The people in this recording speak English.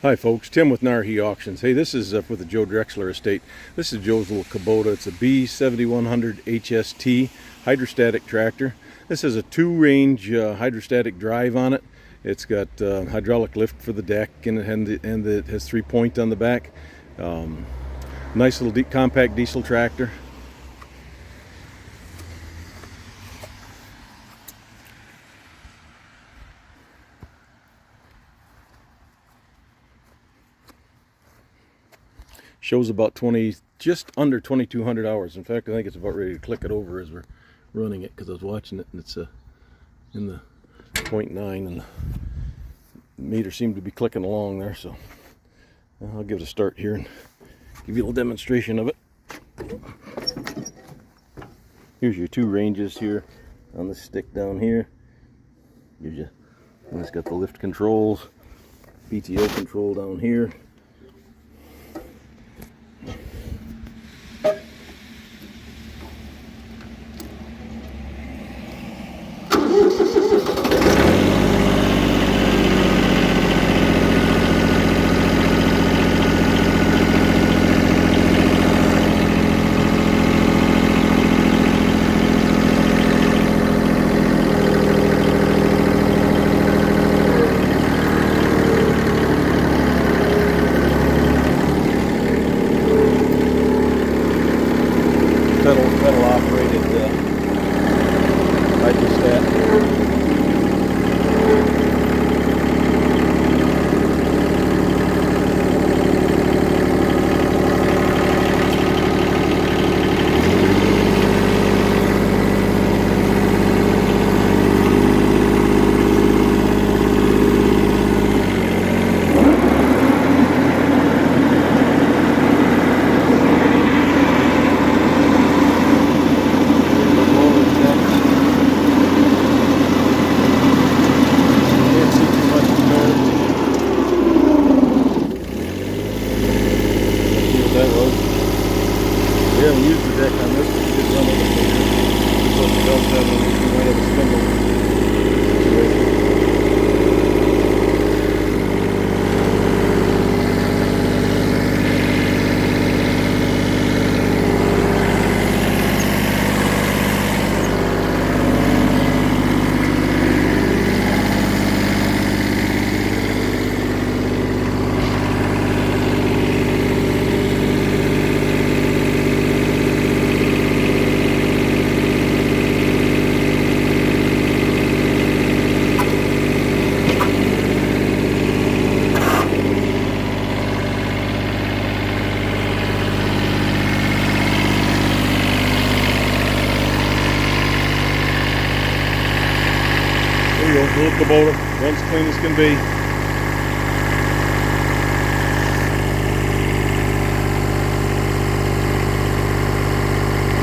Hi folks, Tim with Narhi Auctions. Hey, this is for the Joe Drexler estate. This is Joe's little Kubota. It's a B7100HST hydrostatic tractor. This has a 2-range hydrostatic drive on it. It's got hydraulic lift for the deck, and it has 3-point on the back. Nice little compact diesel tractor. Shows about just under 2,200 hours. In fact, I think it's about ready to click it over as we're running it, because I was watching it and it's in the 0.9 and the meter seemed to be clicking along there. So I'll give it a start here and give you a little demonstration of it. Here's your 2 ranges here on the stick down here. Gives you, and it's got the lift controls, PTO control down here. Pedal operated hydrostatic. We haven't used the deck on this, but we did run it. So it helps out when we might have a spindle situation. There you go, little Kubota, runs clean as can be.